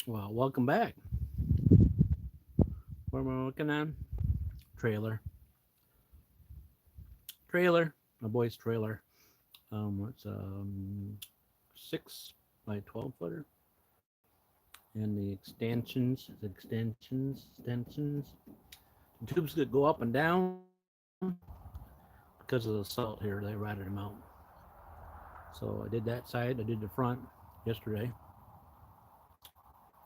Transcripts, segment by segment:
Well, welcome back. What am I working on? Trailer. Trailer. My boy's trailer. It's 6 by 12 footer. And the extensions. The tubes that go up and down because of the salt here. They rotted them out. So I did that side. I did the front yesterday.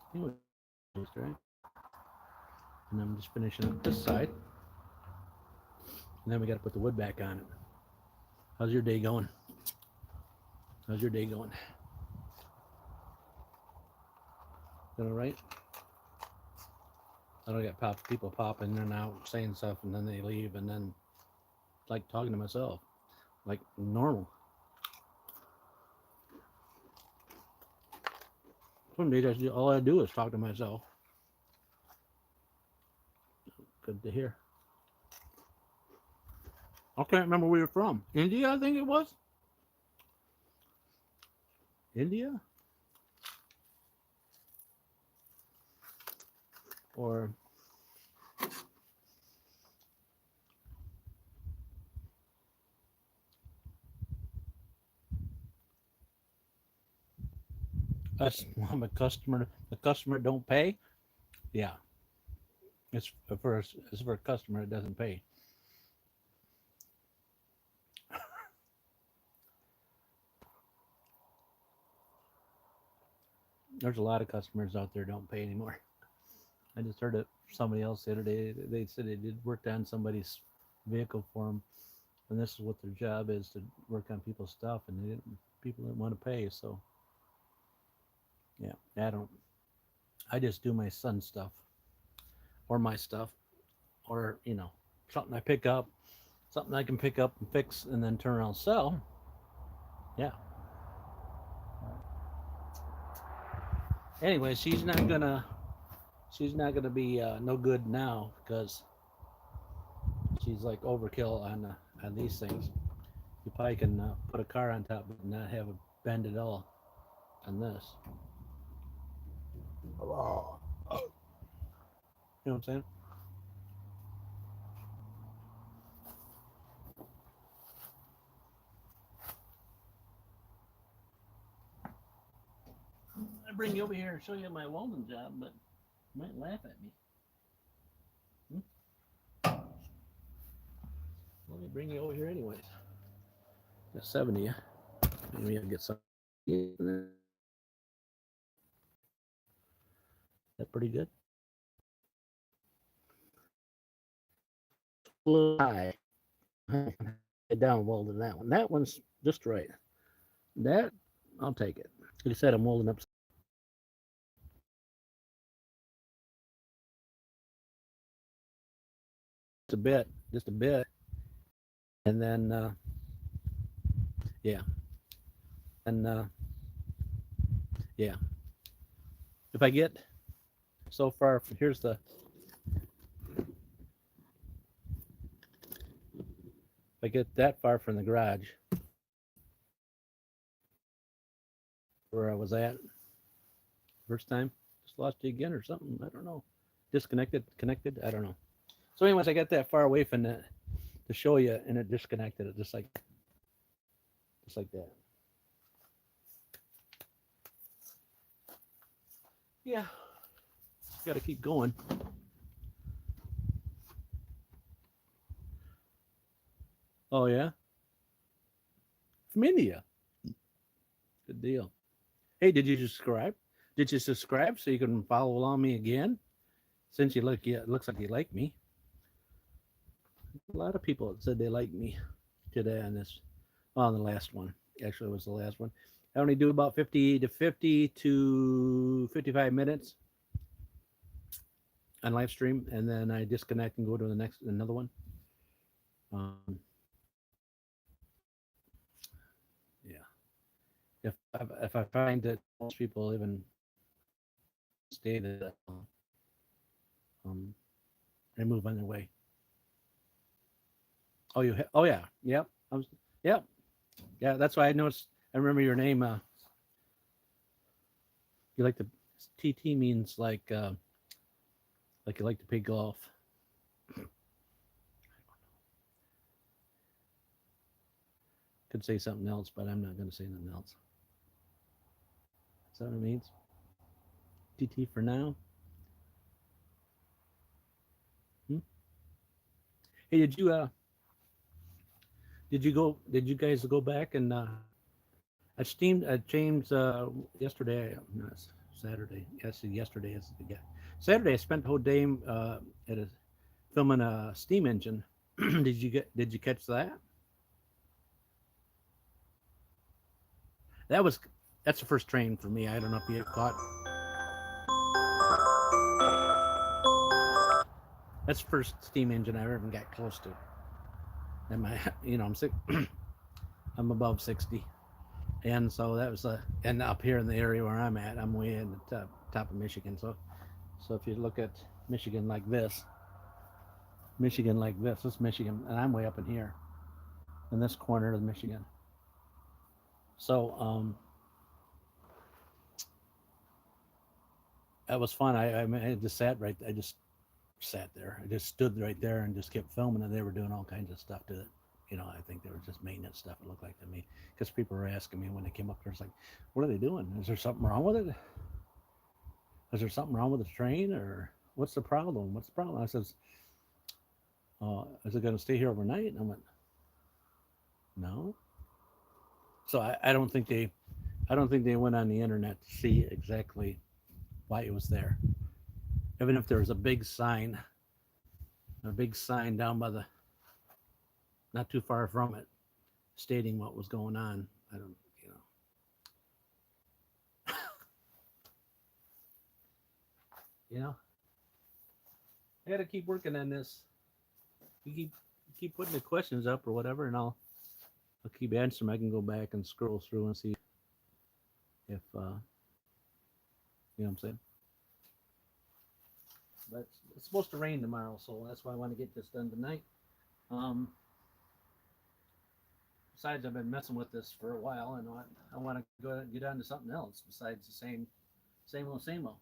I think it was yesterday. And I'm just finishing up this side. And then we got to put the wood back on it. How's your day going? How's your day going? All right? I don't get people pop in and out saying stuff and then they leave and then it's like talking to myself. Like normal. Some days all I do is talk to myself. Good to hear. I can't remember where you're from. India, I think it was. India? Or us, I'm a customer. The customer don't pay. Yeah, it's for a customer. It doesn't pay. There's a lot of customers out there don't pay anymore. I just heard it somebody else the other day. They said they did work on somebody's vehicle for them, and this is what their job is to work on people's stuff, and people didn't want to pay. So yeah, I don't. I just do my son's stuff or my stuff, or something I pick up, something I can pick up and fix, and then turn around and sell. Yeah. Anyway, she's not gonna be no good now because she's like overkill on these things. You probably can put a car on top but not have it bend at all on this. Oh. You know what I'm saying? I bring you over here and show you my welding job, but you might laugh at me. Hmm? Let me bring you over here anyways. Got 70. Maybe I'll get some. Is that pretty good? A little high. Get down welding that one. That one's just right. That I'll take it. Like I said, I'm welding up. Just a bit, and then yeah, and yeah. If I get so far, here's the. If I get that far from the garage, where I was at first time, just lost you again or something. I don't know. Disconnected, connected. I don't know. So, anyways, I got that far away from that to show you, and it disconnected it just like that. Yeah, got to keep going. Oh yeah, from India. Good deal. Hey, did you subscribe? Did you subscribe so you can follow along me again? Since you look, yeah, it looks like you like me. A lot of people said they like me today on the last one. Actually, it was the last one. I only do about 50 to 55 minutes on live stream, and then I disconnect and go to the next another one. Um, yeah. If I find that most people even stay that um, they move on their way. Oh yeah, yep. Yep, yeah. That's why I noticed. I remember your name. You like to TT means like you like to play golf. Could say something else, but I'm not going to say nothing else. Is that what it means? TT for now. Hmm? Hey, did you go? Did you guys go back and I steamed James yesterday, no, Saturday. Yes, yesterday is yeah. Saturday I spent the whole day at a filming a steam engine. Did you catch that? That was that's the first train for me. I don't know if you caught. That's the first steam engine I ever got close to. And my, I'm sick. I'm above 60, and so that was and up here in the area where I'm at, I'm way in the top of Michigan. So if you look at Michigan like this, this is Michigan, and I'm way up in here, in this corner of Michigan. So that was fun. I just sat right. I just sat there. I just stood right there and just kept filming, and they were doing all kinds of stuff to it. I think they were just maintenance stuff. It looked like to me, because people were asking me when they came up there. It's like, what are they doing? Is there something wrong with it? Is there something wrong with the train, or what's the problem? What's the problem? I says, is it going to stay here overnight? And I went, no. So I don't think they went on the internet to see exactly why it was there. Even if there was a big sign down by the, not too far from it, stating what was going on. I don't, you know, I got to keep working on this. You keep putting the questions up or whatever, and I'll keep answering. I can go back and scroll through and see if you know what I'm saying. But it's supposed to rain tomorrow, so that's why I want to get this done tonight. Um, Besides, I've been messing with this for a while, and I want to go get on to something else besides the same old, same old.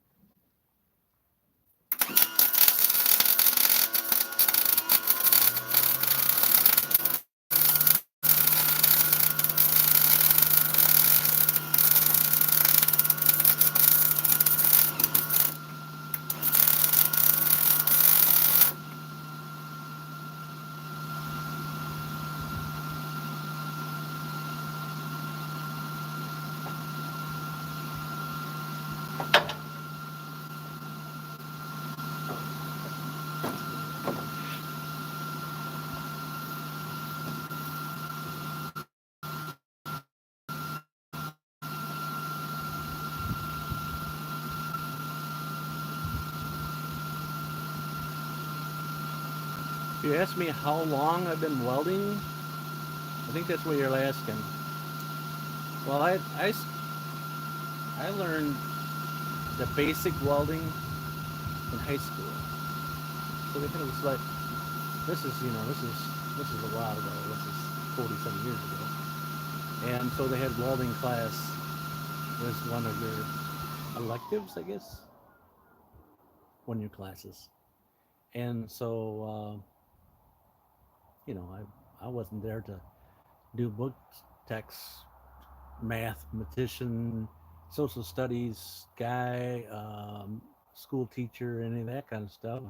You asked me how long I've been welding. I think that's what you're asking. Well, I learned the basic welding in high school. So they kind of was like, this is a while ago. This is 47 years ago. And so they had welding class as one of your electives, I guess, one of your classes. And so, I wasn't there to do book text, mathematician, social studies guy, school teacher, any of that kind of stuff.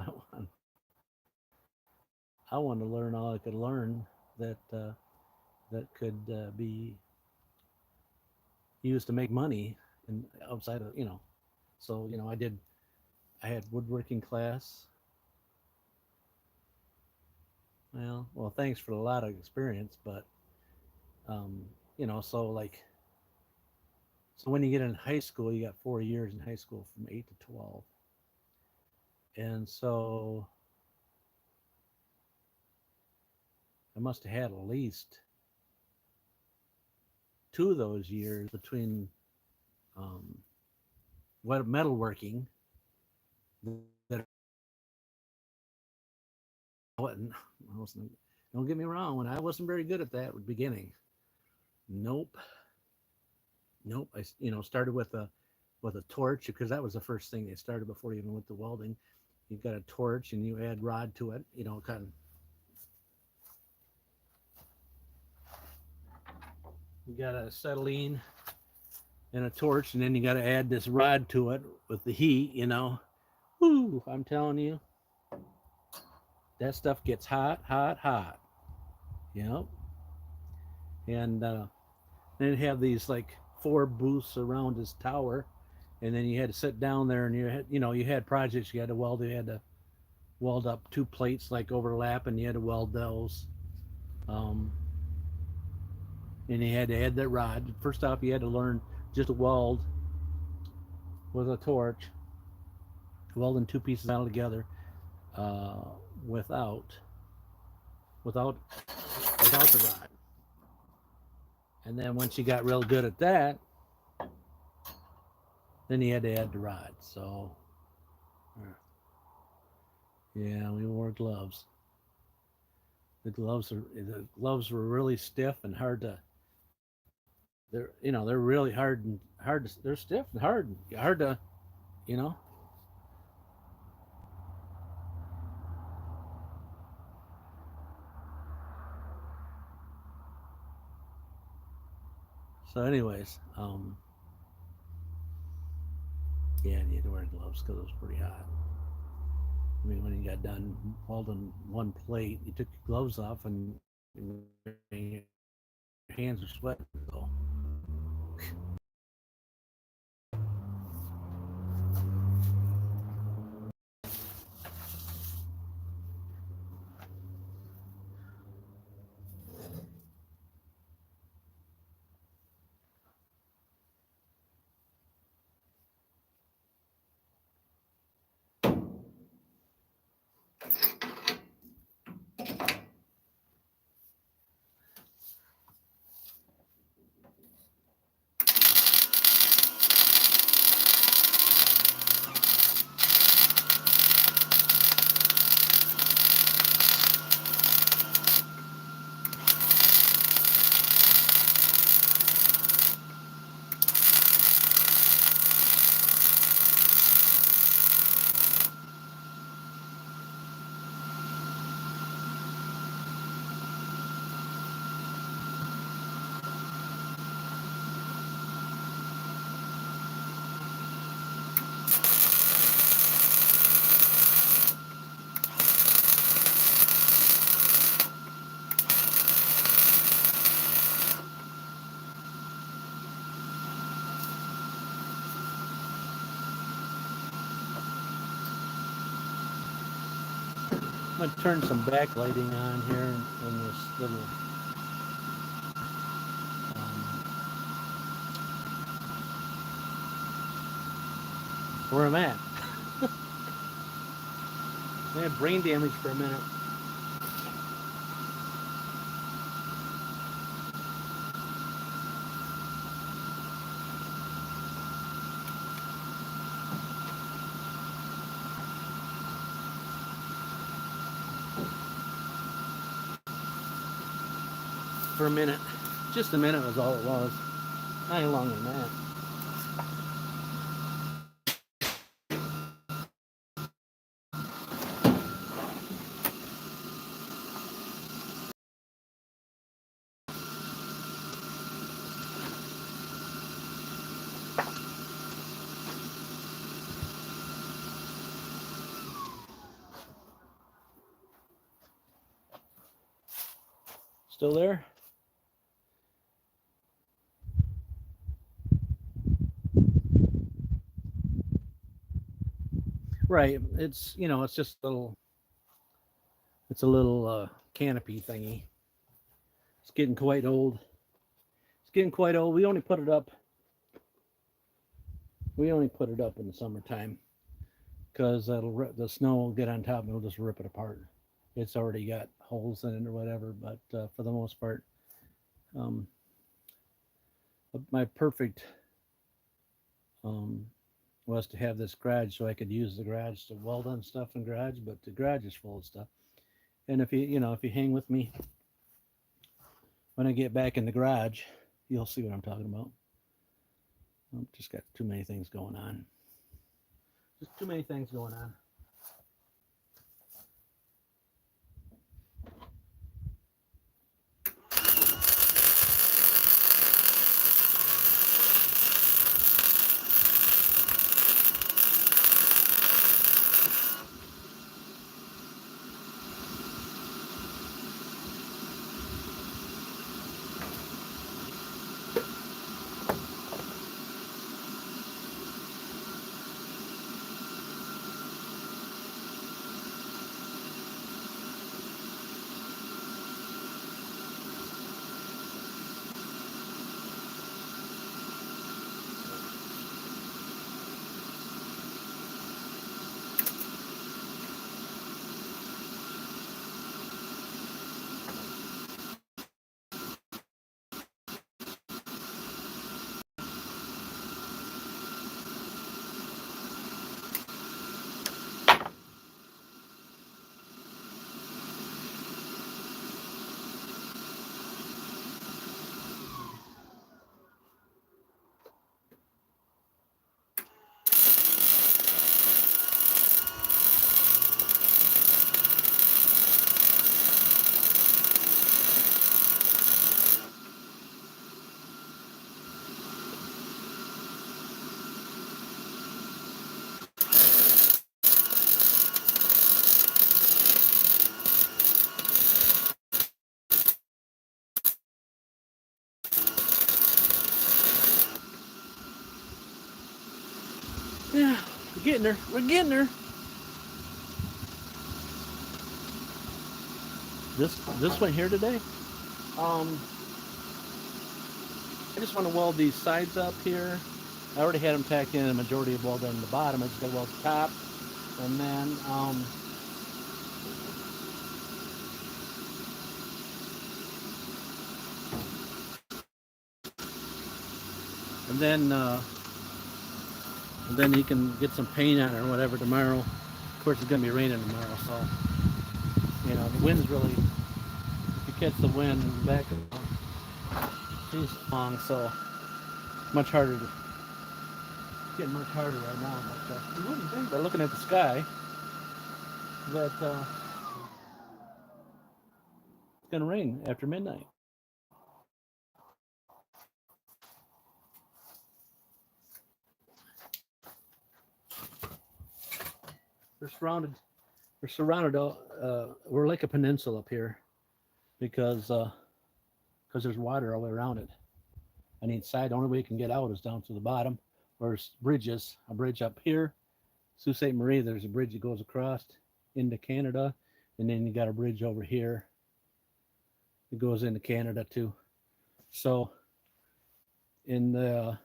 I wanted to learn all I could learn that could be used to make money and outside of. So I had woodworking class. Well, thanks for a lot of experience, but um, so when you get in high school, you got 4 years in high school from 8 to 12, and so I must have had at least 2 of those years between um, metalworking that I wasn't. Don't get me wrong. When I wasn't very good at that at the beginning, nope, nope. I started with with a torch, because that was the first thing they started before you even went to welding. You got a torch and you add rod to it, you know, kind of. You got a acetylene and a torch, and then you got to add this rod to it with the heat, you know. Whoo, I'm telling you, that stuff gets hot, hot, hot. Yep. And then have these like 4 booths around his tower, and then you had to sit down there, and you had projects you had to weld. You had to weld up 2 plates like overlap, and you had to weld those. Um, and you had to add that rod. First off, you had to learn just to weld with a torch, welding 2 pieces out together uh, without without without the rod. And then once you got real good at that, then you had to add the rod. So yeah, we wore gloves. The gloves were really stiff and hard to. They're really hard to. They're stiff and hard to you know. So anyways, yeah, and you had to wear gloves because it was pretty hot. I mean, when you got done welding 1 plate, you took your gloves off, and your hands were sweating. So I'm gonna turn some backlighting on here in this little where I'm at. I had brain damage for a minute. For a minute. Just a minute was all it was. Not any longer than that. Still there? Right. It's just a little. It's a little canopy thingy. It's getting quite old. It's getting quite old. We only put it up. We only put it up in the summertime because the snow will get on top and it'll just rip it apart. It's already got holes in it or whatever, but for the most part, um, my perfect um, was to have this garage so I could use the garage to weld on stuff in garage, but the garage is full of stuff. And if you hang with me when I get back in the garage, you'll see what I'm talking about. Just got too many things going on. Just too many things going on. Yeah, we're getting there. We're getting there. This one here today. Um, I just want to weld these sides up here. I already had them tacked in, a majority of welded on the bottom. I just got to weld the top, and then and then uh, and then he can get some paint on it or whatever tomorrow. Of course, it's gonna be raining tomorrow, so the wind's really. If you catch the wind back, she's long, so much harder to. Getting much harder right now, but you wouldn't think by looking at the sky that it's gonna rain after midnight. We're surrounded. We're surrounded. We're like a peninsula up here because there's water all the way around it. On each side, the only way you can get out is down to the bottom. There's bridges. A bridge up here, Sault Ste. Marie. There's a bridge that goes across into Canada, and then you got a bridge over here that goes into Canada too. So in the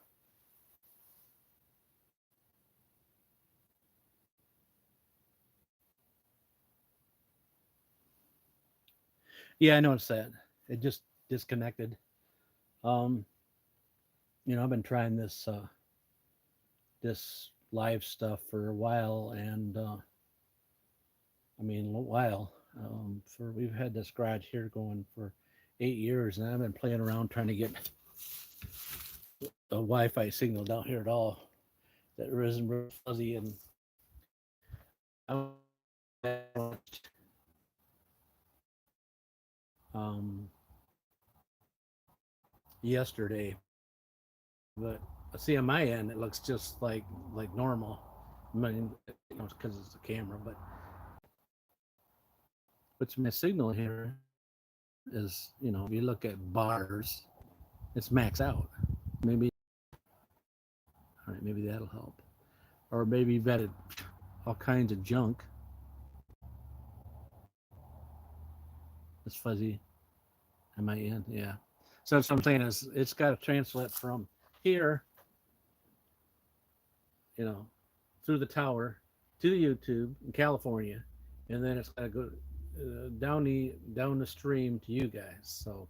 yeah, I noticed that it just disconnected. Um, I've been trying this live stuff for a while, and I mean a while. For we've had this garage here going for 8 years, and I've been playing around trying to get a Wi-Fi signal down here at all that isn't real fuzzy. And I um, yesterday, but see on my end it looks just like normal. I mean, because it's a camera, but what's my signal here is if you look at bars, it's max out. Maybe all right, maybe that'll help, or maybe you've got all kinds of junk. It's fuzzy on my end, yeah. So that's what I'm saying is it's got to translate from here, you know, through the tower to the YouTube in California, and then it's got to go down the stream to you guys. So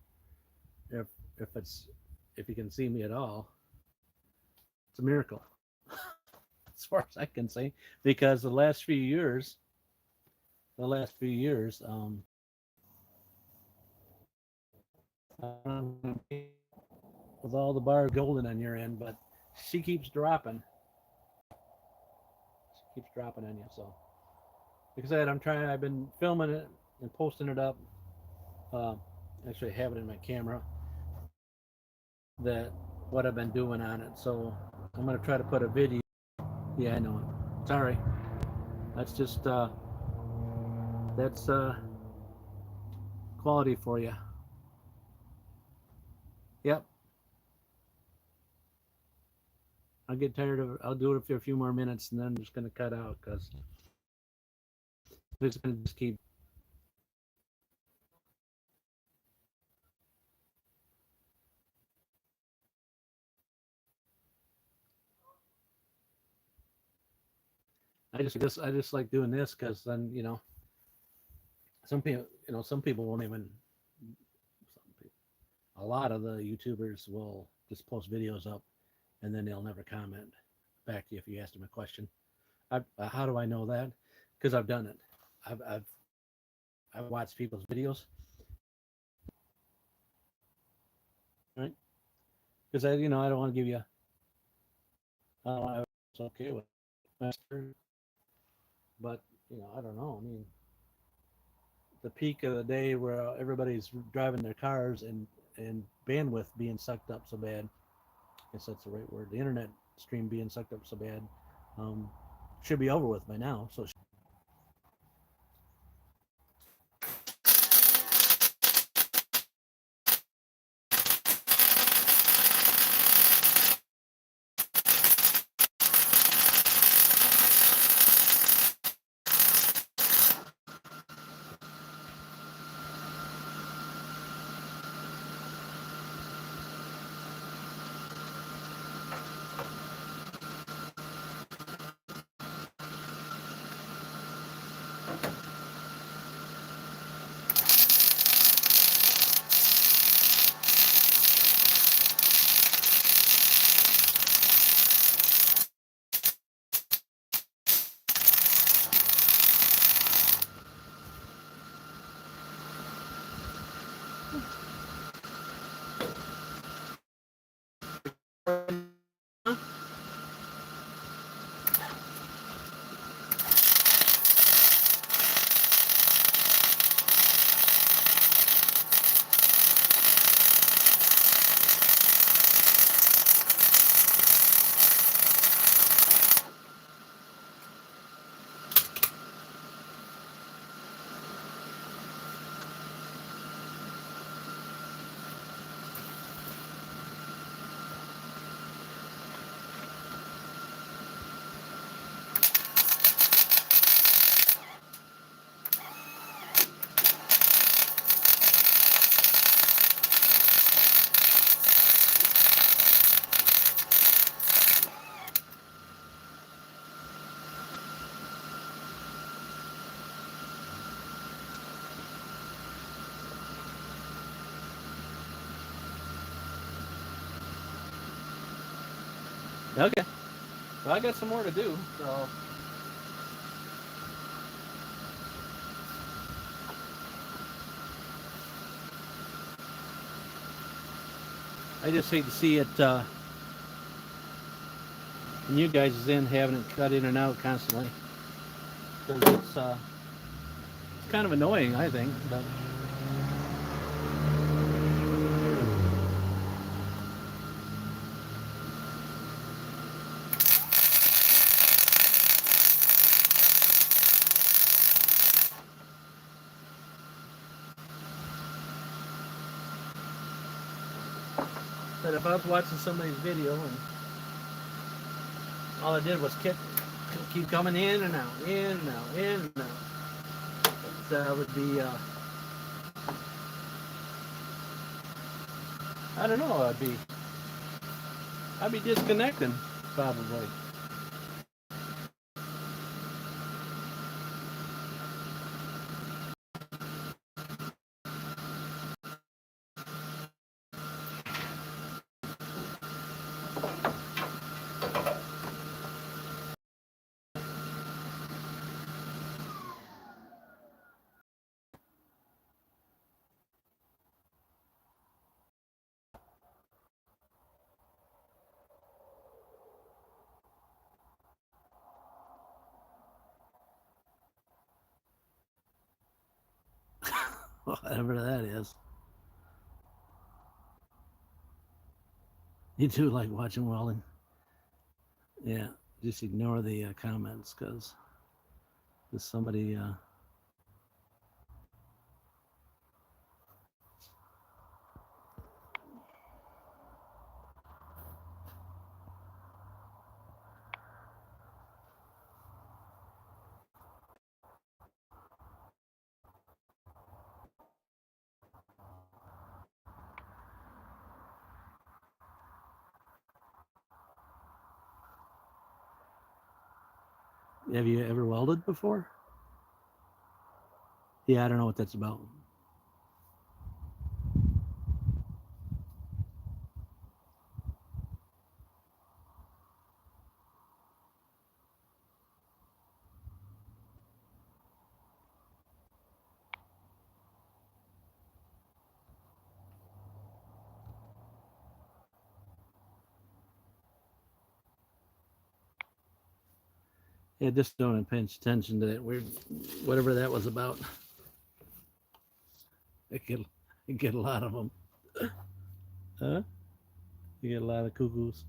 if if it's if you can see me at all, it's a miracle as far as I can see, because the last few years, with all the bar golden on your end, but she keeps dropping. She keeps dropping on you. So, like I said, I've been filming it and posting it up. Uh, actually, I have it in my camera that what I've been doing on it. So I'm gonna try to put a video. Yeah, I know it. Sorry. That's just that's quality for you. Yep. I'll get tired of it. I'll do it for a few more minutes and then I'm just gonna cut out because it's gonna just keep. I just like doing this because then some people won't even. Some people, a lot of the YouTubers will just post videos up and then they'll never comment back to you if you ask them a question. How do I know that? Because I've done it. I've, I've I've watched people's videos, right? Because I don't want to give you. It's okay with master, but I don't know. I mean, the peak of the day where everybody's driving their cars and bandwidth being sucked up so bad. I guess that's the right word. The internet stream being sucked up so bad. Um, should be over with by now. So okay, well I got some more to do. So I just hate to see it. And you guys is in having it cut in and out constantly because it's kind of annoying, I think. But if I was watching somebody's video and all I did was keep coming in and out, in and out, in and out, that would be I don't know. I'd be disconnecting probably. Whatever that is. You do like watching welding? Yeah, just ignore the comments because somebody. Have you ever welded before? Yeah, I don't know what that's about. Yeah, just don't pay attention to that weird, whatever that was about. I get a lot of them. Huh? You get a lot of cuckoos.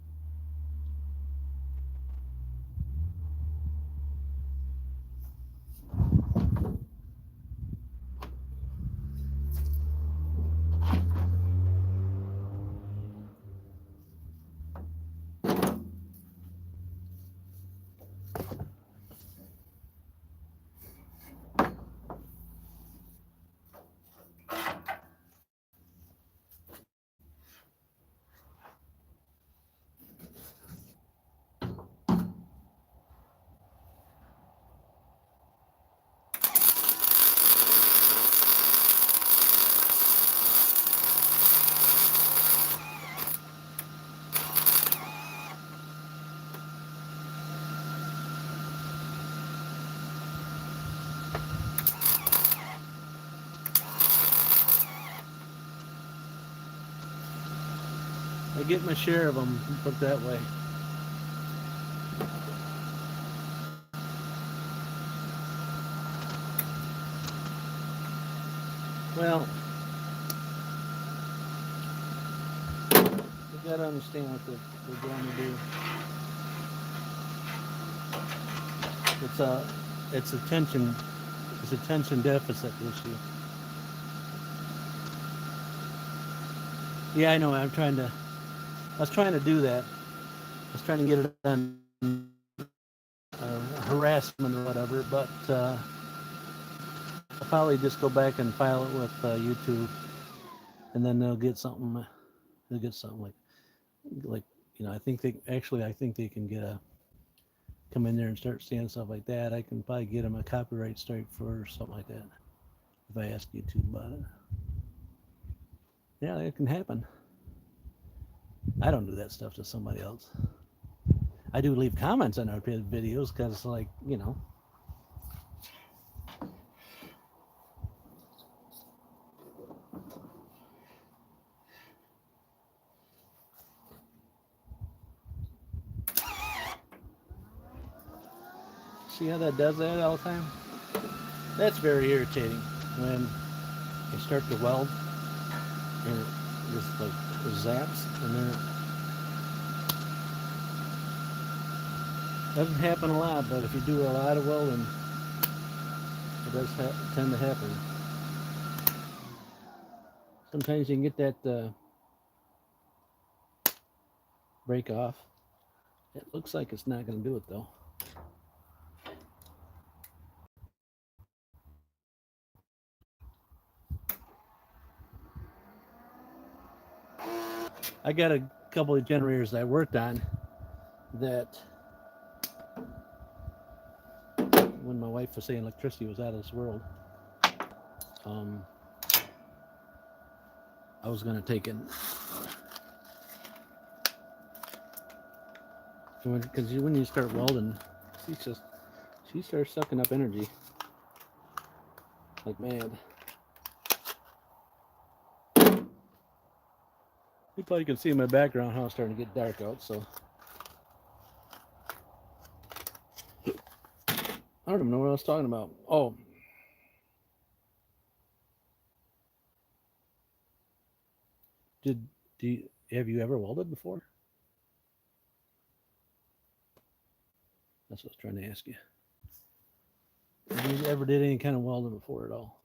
I get my share of them, put it that way. Well, you gotta understand what they're going to do. It's it's attention, it's attention deficit issue. Yeah, I know. I was trying to do that. I was trying to get it on harassment or whatever, but I'll probably just go back and file it with YouTube, and then they'll get something. They'll get something like I think they can get a come in there and start saying stuff like that. I can probably get them a copyright strike for something like that if I ask YouTube about it. Yeah, it can happen. I don't do that stuff to somebody else. I do leave comments on our videos because, like, you know. See how that does that all the time? That's very irritating when you start to weld and it just like zaps and then it doesn't happen a lot, but if you do a lot of welding, it does tend to happen. Sometimes you can get that break off. It looks like it's not going to do it though. I got a couple of generators I worked on that when my wife was saying electricity was out of this world, I was going to take it. Because when you start welding, she starts sucking up energy like mad. You probably can see in my background how it's starting to get dark out, so I don't even know what I was talking about. Oh, Did have you ever welded before? That's what I was trying to ask you. Have you ever did any kind of welding before at all?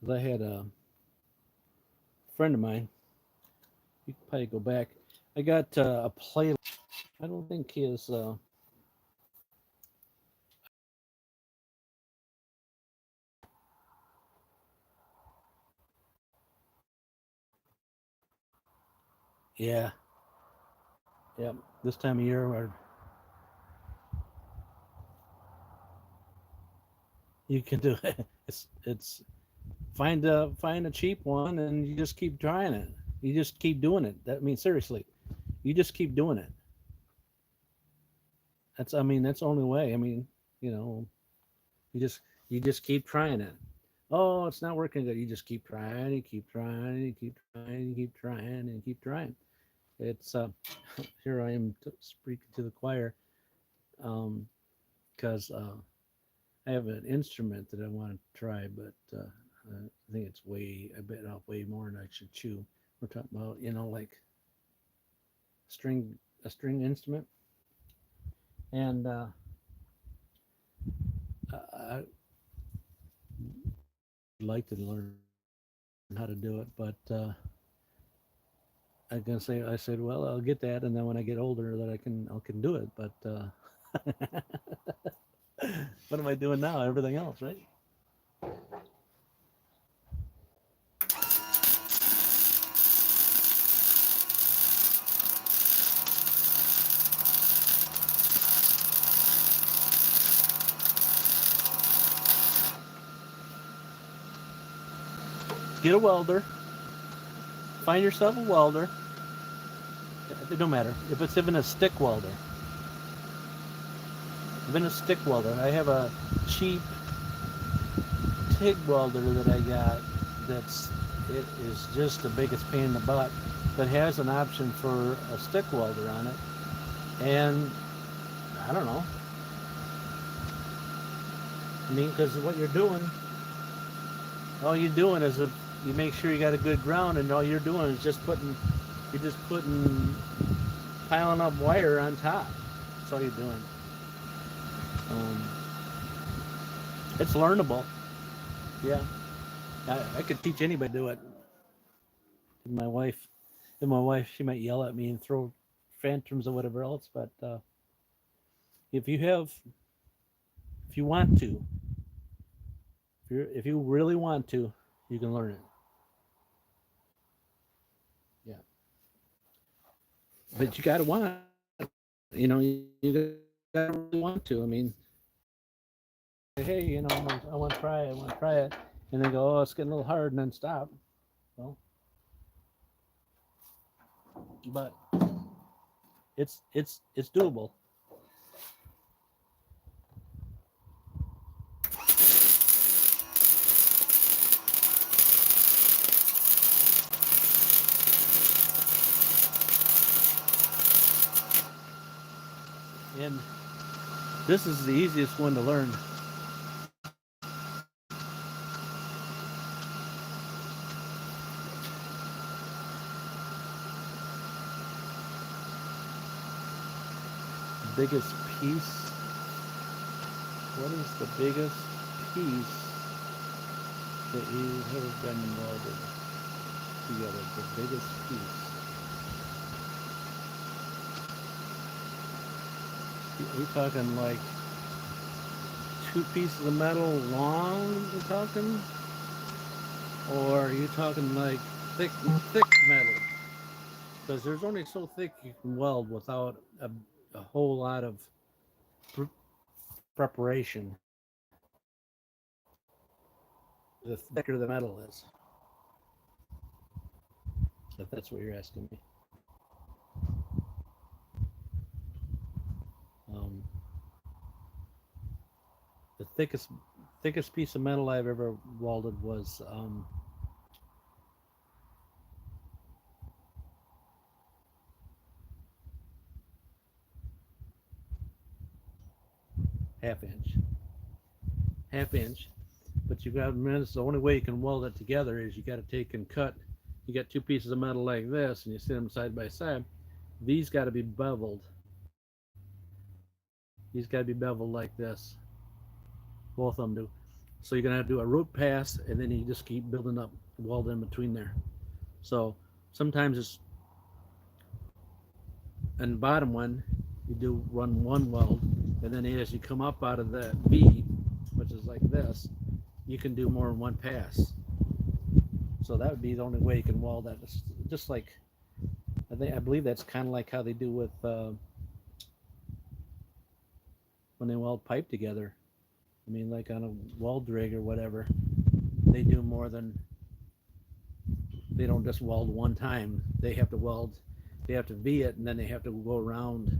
Because I had a friend of mine. You can probably go back. I got a playlist. I don't think his. Yeah, yeah. This time of year, where you can do it. It's find a cheap one, and you just keep trying it. You just keep doing it. That means seriously, you just keep doing it. That's the only way. You know, you just you just keep trying it. Oh, it's not working good. You just keep trying, you keep trying, you keep trying, you keep trying, and keep trying. It's here I am speaking to the choir, because I have an instrument that I want to try, but I think it's I bit off way more than I should chew. We're talking about, like string, a string instrument, and I like to learn how to do it, but I said, well, I'll get that, and then when I get older, that I can do it. But what am I doing now? Everything else, right? Get a welder. Find yourself a welder. It don't matter if it's even a stick welder. Even a stick welder. I have a cheap TIG welder that I got. It is just the biggest pain in the butt, but has an option for a stick welder on it. And I don't know. Because what you're doing, all you're doing is you make sure you got a good ground, and all you're doing is you're just putting, piling up wire on top. That's all you're doing. Um, it's learnable. Yeah, I could teach anybody to do it. My wife, she might yell at me and throw tantrums or whatever else. But if you have, if you want to, if you really want to, you can learn it. Yeah, but you got to want. You got to really want to. Hey, I want to try it. I want to try it, and then go, oh, it's getting a little hard, and then stop. Well, but it's doable. And this is the easiest one to learn. Biggest piece. What is the biggest piece that you have been welded together? The biggest piece. Are you talking like two pieces of metal long? You're talking, or are you talking like thick metal? Because there's only so thick you can weld without a whole lot of preparation. The thicker the metal is, if that's what you're asking me. Um, the thickest piece of metal I've ever welded was half inch. Half inch. But you got, man, it's the only way you can weld it together is you got to take and cut. You got two pieces of metal like this, and you sit them side by side. These got to be beveled. These got to be beveled like this. Both of them do. So you're gonna have to do a root pass, and then you just keep building up weld in between there. So sometimes it's in the bottom one, you do run one weld, and then as you come up out of that V, which is like this, you can do more in one pass. So that would be the only way you can weld that. It's just like I believe that's kind of like how they do with when they weld pipe together. I mean, like on a weld rig or whatever, they do more than, they don't just weld one time. They have to weld, they have to V it, and then they have to go around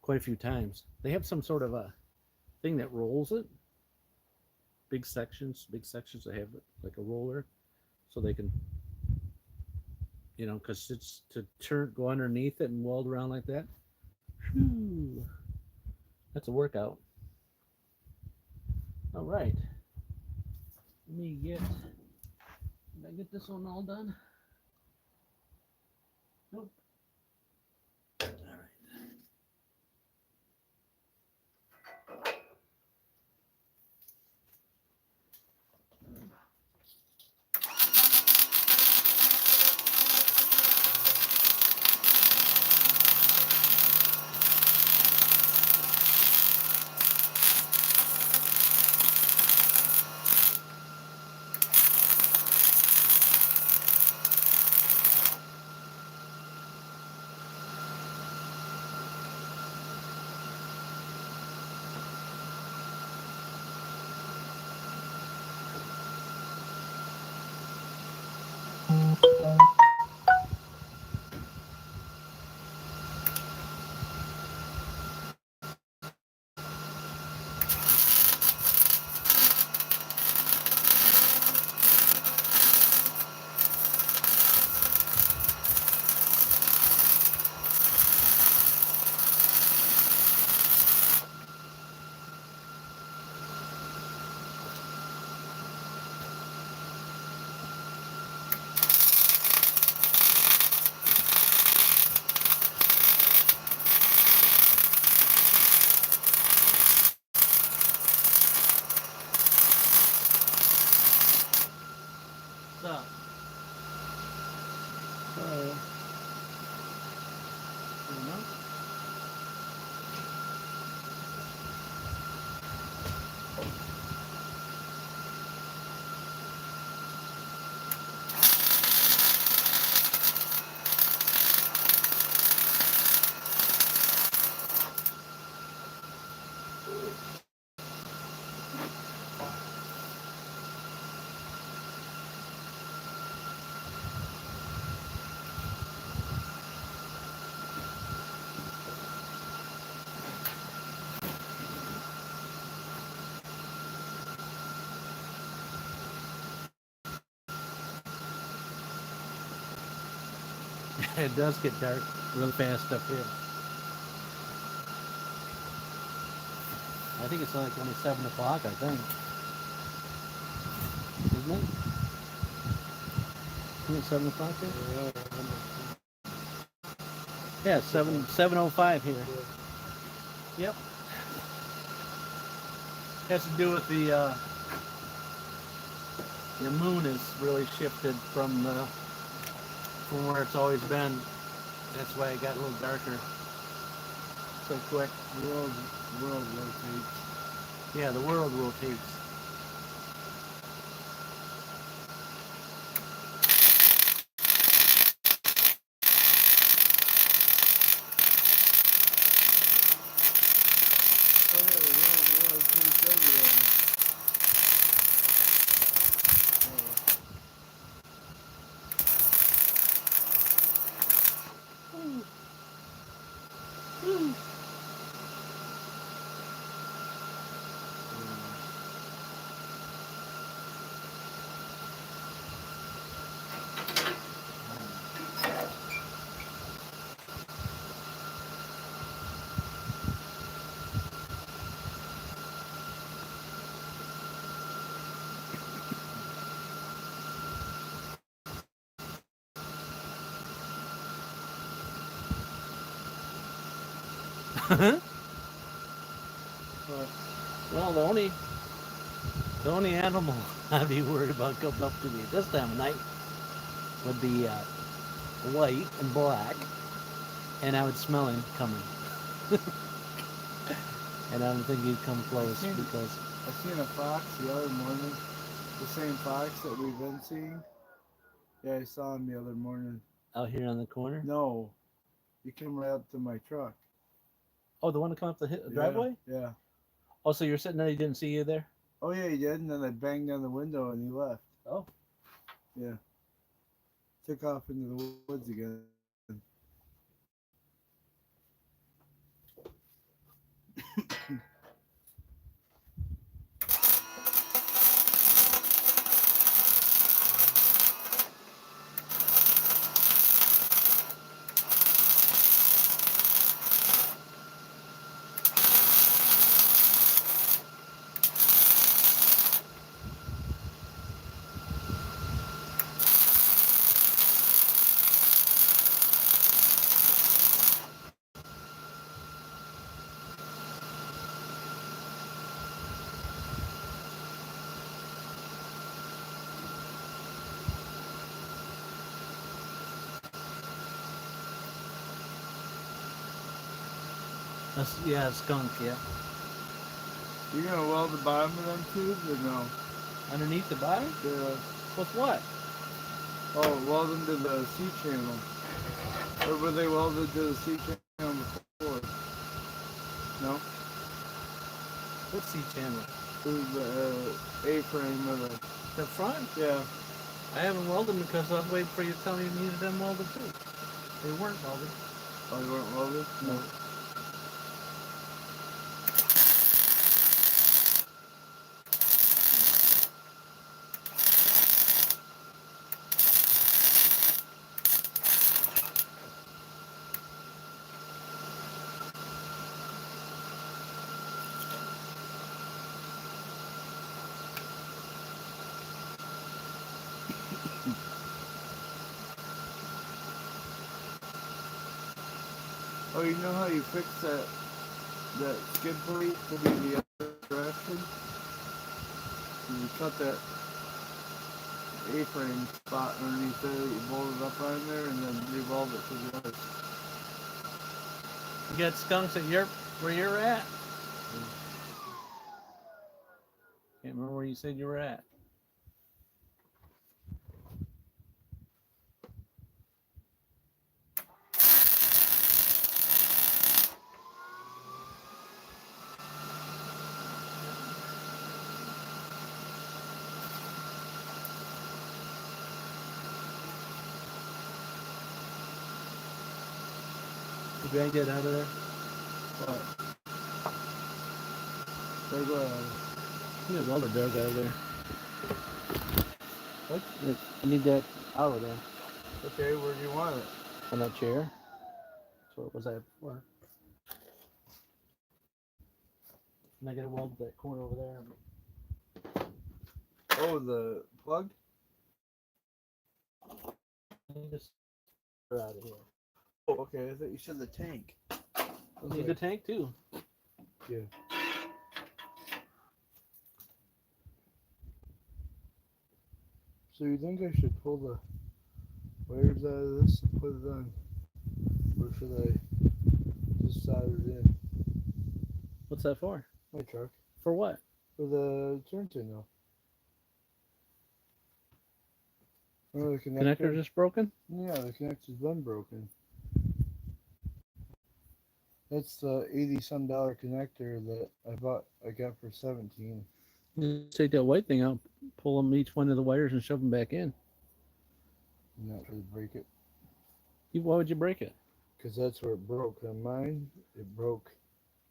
quite a few times. They have some sort of a thing that rolls it. Big sections that have like a roller, so they can, because it's to turn, go underneath it and weld around like that. Whew. That's a workout. All right. Let me get. Did I get this one all done? Nope. All right. So, it does get dark real fast up here. I think it's like only 7 o'clock, I think. Isn't it? Isn't it 7 o'clock here? Yeah, 7:05 here. Yep. Has to do with the moon is really shifted from where it's always been. That's why it got a little darker so quick. The world rotates. Yeah, the world rotates. Oh yeah, the world rotates everywhere. But Well, the only animal I'd be worried about coming up to me at this time of night would be white and black, and I would smell him coming. And I don't think he'd come close because I seen a fox the other morning. The same fox that we've been seeing. Yeah, I saw him the other morning. out here on the corner. No, he came right up to my truck. Oh, the one to come up the driveway. Yeah. Oh, so you're sitting there, he didn't see you there. Oh yeah, he did, and then I banged on the window and he left. Oh, Yeah. Took off into the woods again. yeah, skunk. Yeah, You gonna weld the bottom of them tubes or no? underneath the body. Yeah. With what? Oh, weld them to the C channel. Or were they welded to the C channel before? No? What C channel? It was the A-frame of The front? yeah. I haven't welded them because I was waiting for you to tell me you needed them welded too. They weren't welded. Oh, they weren't welded? No. Oh, you know how you fix that skid plate to be the other direction? You cut that A-frame spot underneath there that you bolted up on there and then re-weld it to the other. You got skunks at where you're at? Can't remember where you said you were at. Did I get out of there? What? There go ahead. You got welder dug out of there. What? I need that out of there. Okay, where do you want it? On that chair. So what was that for? And I gotta weld that corner over there. Oh, the plug? I need this out of here. Oh, okay. I thought you said the tank. I need the tank too. Yeah. So you think I should pull the wires out of this and put it on? Or should I just solder it in? What's that for? My truck. For what? For the turn signal. Remember the Connector just broken? Yeah, the connector's been broken. That's the $80-some connector that I got for 17. You take that white thing out, pull them each one of the wires and shove them back in. Not really break it. Why would you break it? Because that's where it broke. On mine, it broke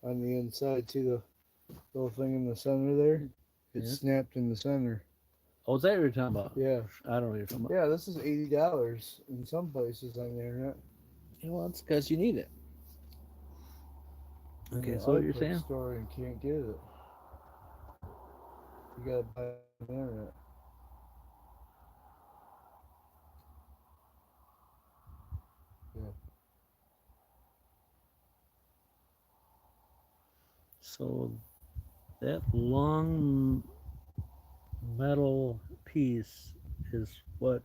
on the inside. See the little thing in the center there? It snapped in the center. Oh, is that what you're talking about? Yeah. I don't know what you're talking about. Yeah, this is $80 in some places on the internet. Yeah, well, that's because you need it. Okay, so what you're saying? Store and can't get it. You gotta buy it on the internet. Yeah. So that long metal piece is what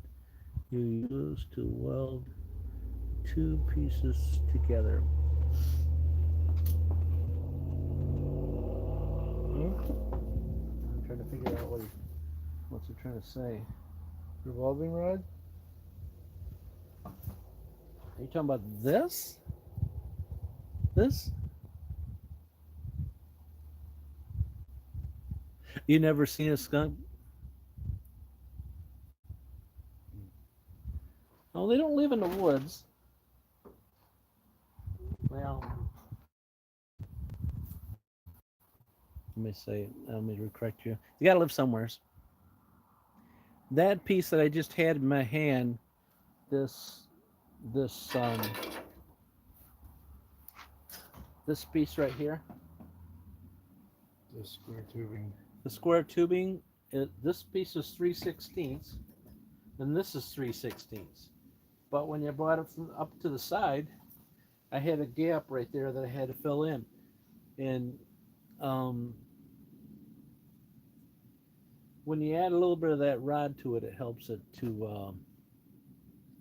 you use to weld two pieces together. I'm trying to figure out what's he trying to say. Revolving rod? Are you talking about this? This? You never seen a skunk? Oh, they don't live in the woods. Well, let me correct you. You gotta live somewhere. That piece that I just had in my hand, this this um this piece right here, The square tubing. the square tubing, this piece is 3/16, and this is 3/16. But when you brought it from up to the side, I had a gap right there that I had to fill in, and um, when you add a little bit of that rod to it, it helps it to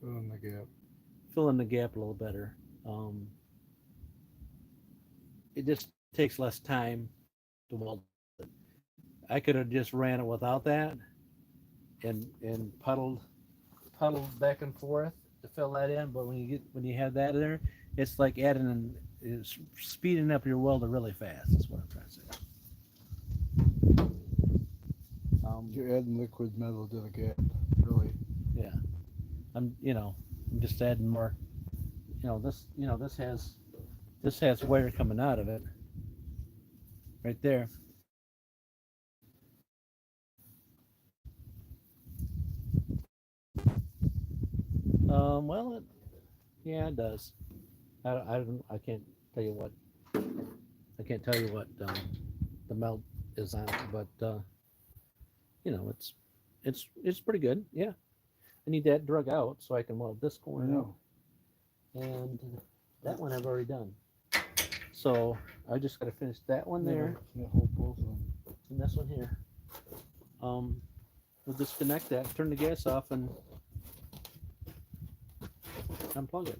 Fill in the gap. fill in the gap a little better. Um, it just takes less time to weld it. I could have just ran it without that and puddled back and forth to fill that in. But when you have that in there, it's like it's speeding up your welder really fast. That's what I'm trying to say. You're adding liquid metal to the gap, really. Yeah, I'm I'm just adding more. This has wire coming out of it right there. Well, yeah, it does. I can't tell you what the melt is on it, but it's pretty good. Yeah, I need that drug out so I can weld this I corner out, know. and that one I've already done. So I just got to finish that one there Can't hold both of them. and this one here. We'll disconnect that, turn the gas off, and unplug it.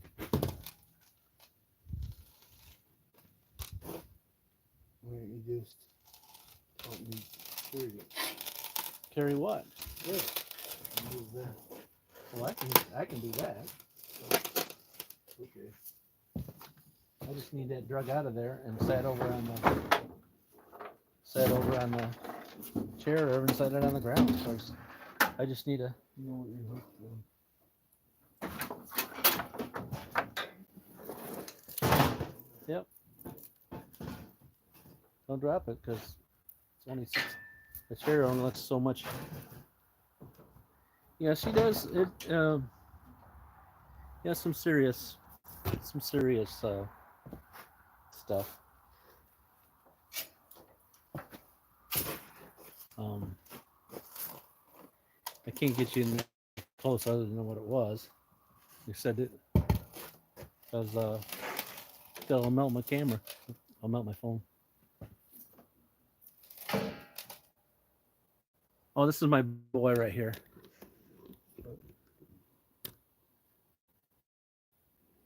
Why don't you just help me carry it? Carry what? Yeah. Move that. Well, I can do that. Okay. I just need that drug out of there and sat over on the chair or even set it on the ground. Of course, I just need a. You know what you're hooked on. Yep. Don't drop it because it's only six. The chair only lets so much. Yeah, she does it. Yeah, some serious stuff. Um, I can't get you in close other than what it was. You said it because I'll melt my camera. I'll melt my phone. Oh, this is my boy right here.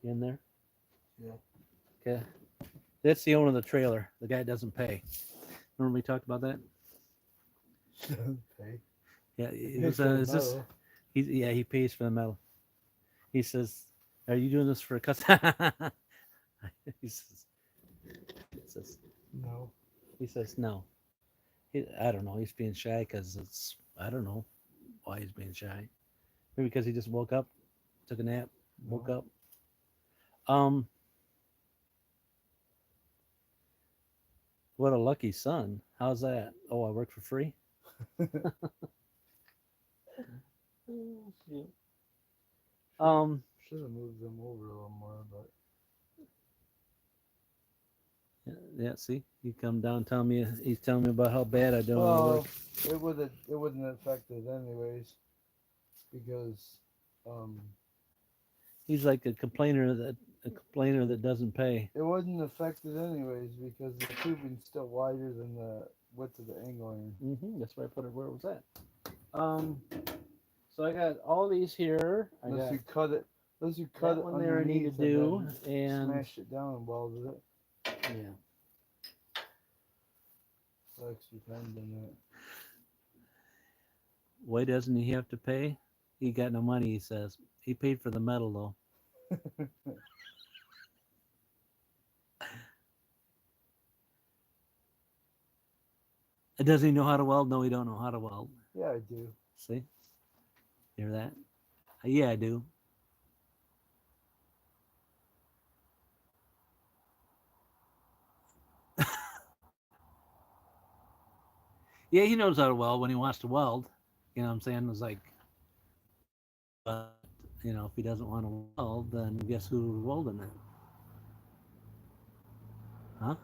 You in there? Yeah. Okay. That's the owner of the trailer. The guy doesn't pay. Remember we talked about that? Pay. Yeah. He pays for the metal. He says, "Are you doing this for a customer?" he says, he says, No. he says, no. I don't know. He's being shy because I don't know why he's being shy. Maybe because he just woke up, took a nap, woke No. up. Um, what a lucky son. How's that? Oh, I work for free. Yeah. Should have moved them over a little more, but Yeah. See, he come down, he's telling me about how bad I do my work. it wouldn't affect it anyways, because He's like a complainer that a complainer that doesn't pay. It wasn't affected anyways because the tubing's still wider than the width of the angle iron. That's why I put it where it was at. So I got all these here. I Unless got you cut it, unless you cut that it one there I need to underneath do, and and smashed it down and welded it. yeah. Extra time than that. Why doesn't he have to pay? He got no money. He says he paid for the metal though. Does he know how to weld? No, he don't know how to weld. Yeah, I do. See, hear that? Yeah, I do. Yeah, he knows how to weld when he wants to weld. You know what I'm saying? It's like, but if he doesn't want to weld, then guess who's welding it? Huh?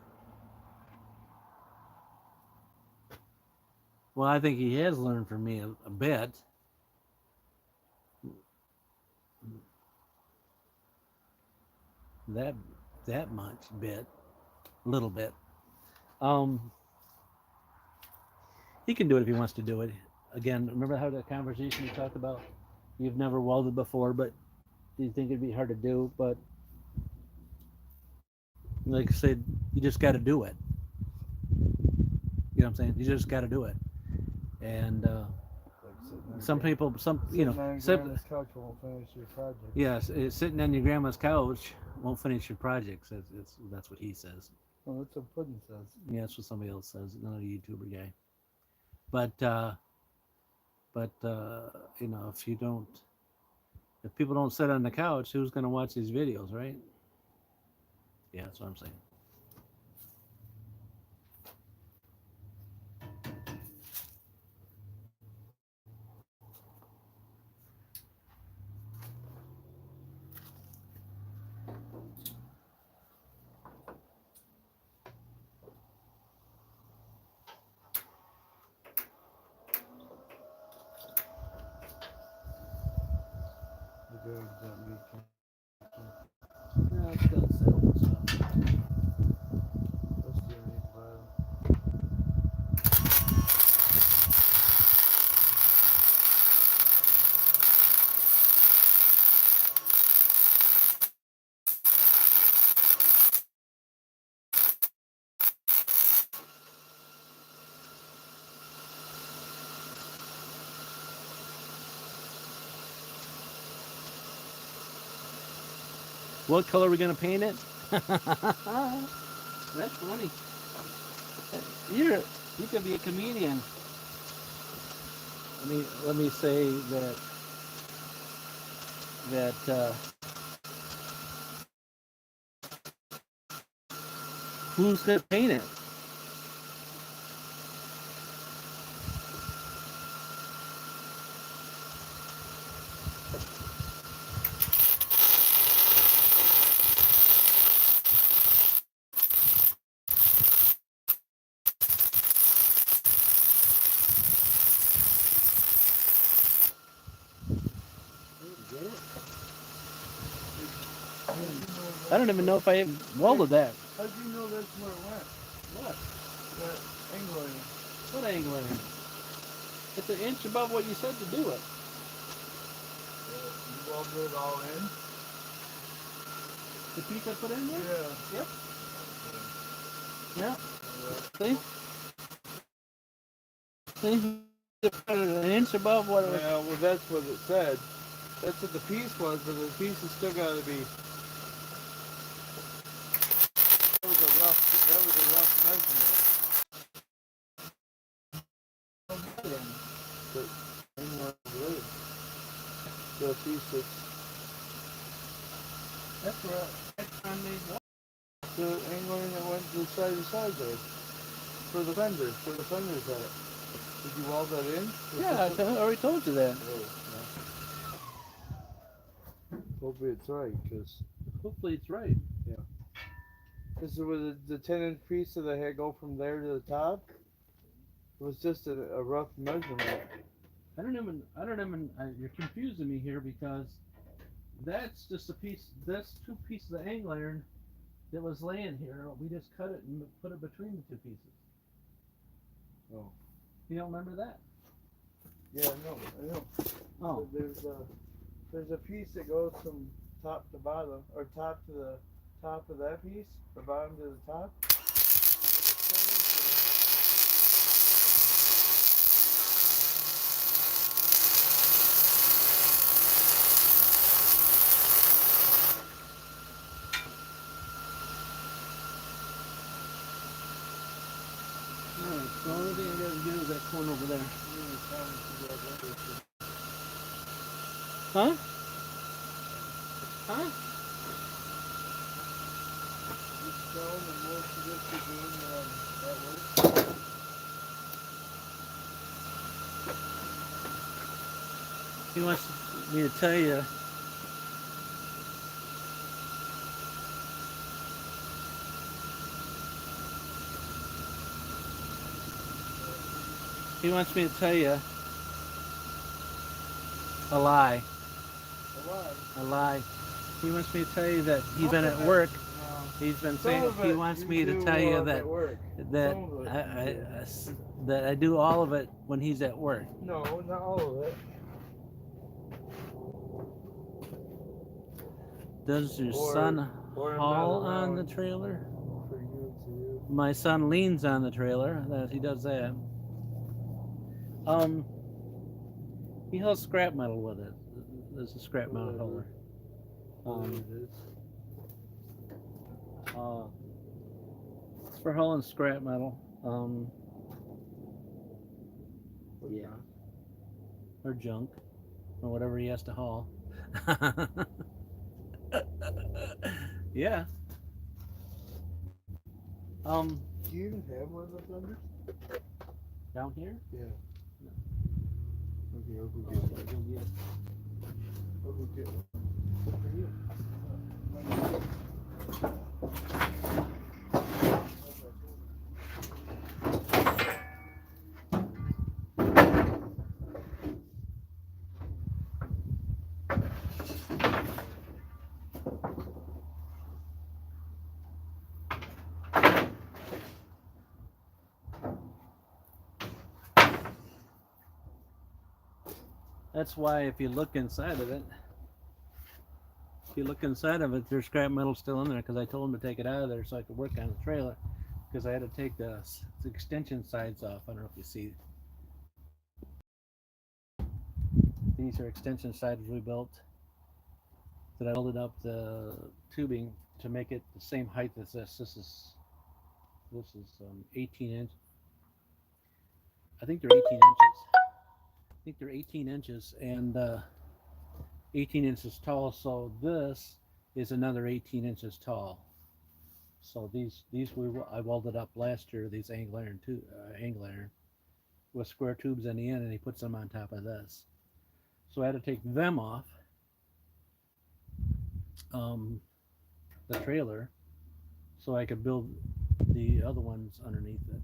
Well, I think he has learned from me a bit. That that much bit, a little bit. Um, he can do it if he wants to do it. Again, remember how that conversation we talked about? You've never welded before, but you think it'd be hard to do. But like I said, you just got to do it. You know what I'm saying? You just got to do it. And some people, some grandma's couch won't finish your project. yes, sitting on your grandma's couch won't finish your projects. That's what he says. Well, that's what Puddin says. Yeah, that's what somebody else says. Another YouTuber guy. But if you don't, if people don't sit on the couch, who's going to watch these videos, right? Yeah, that's what I'm saying. The dogs don't need to. Yeah, it's got settled stuff. Let's do it bottom. What color are we going to paint it? That's funny. You could be a comedian. Let me say that who's gonna paint it? I don't even know if I welded that. How do you know that's where it went? What? That angle iron. What angle iron? It's an inch above what you said to do it. You welded it all in? The piece I put in there? Yeah. Yep. Yeah. See? See? An inch above what it was. Yeah, well, that's what it said. That's what the piece was, but the piece has still got to be. That was a rough measurement. But anyway, the piece That's where I made one. the angle that went to side to side there. For the fender's at it. Did you weld that in? Yeah, I already told you that. Hopefully it's right, because Hopefully it's right. it was the 10-inch piece that I had go from there to the top. It was just a rough measurement. You're confusing me here because That's just a piece. That's two pieces of angle iron that was laying here. We just cut it and put it between the two pieces. Oh. You don't remember that? Yeah, I know. Oh. There's a piece that goes from top to bottom, or top to the top of that piece, or bottom to the top. Alright, so the only thing I gotta do is that corner over there. Huh? Huh? He wants me to tell you. He wants me to tell you a lie. A lie. He wants me to tell you that he's been at work. He's been saying he wants me to tell you that I do all of it when he's at work. No, not all of it. Does your son haul on the trailer? For you to. My son leans on the trailer. He does that. He hauls scrap metal with it. There's a scrap metal hauler. It's for hauling scrap metal. Yeah. Or junk. Or whatever he has to haul. Yeah. Do you even have one of those numbers? Down here? Yeah. No. Okay, I'll go get one. I'll go get one. Good for you. That's why if you look inside of it, there's scrap metal still in there because I told him to take it out of there so I could work on the trailer because I had to take the extension sides off. I don't know if you see. These are extension sides we built that I welded up the tubing to make it the same height as this. This is 18 inch. I think they're 18 inches and 18 inches tall. So this is another 18 inches tall. So these I welded up last year. These angle iron with square tubes in the end, and he puts them on top of this. So I had to take them off the trailer so I could build the other ones underneath it.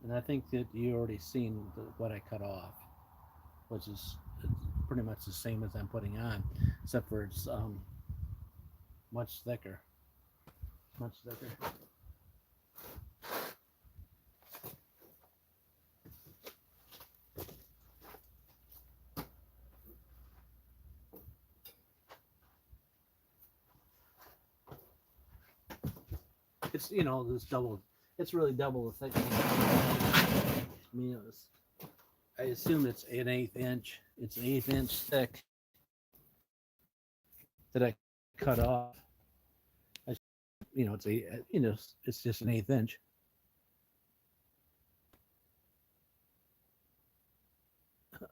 And I think that you already seen what I cut off, which is pretty much the same as I'm putting on, except for it's much thicker. Much thicker. It's this double. It's really double the thickness. I mean, I assume it's an eighth inch. It's an eighth inch thick that I cut off. It's just an eighth inch.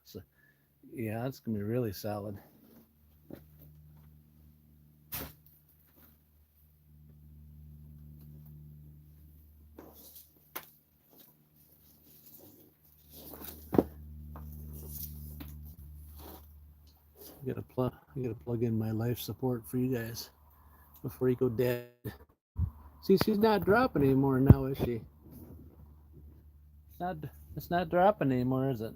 So, yeah, it's gonna be really solid. I gotta plug in my life support for you guys before you go dead. See, she's not dropping anymore now, is she? It's not dropping anymore, is it?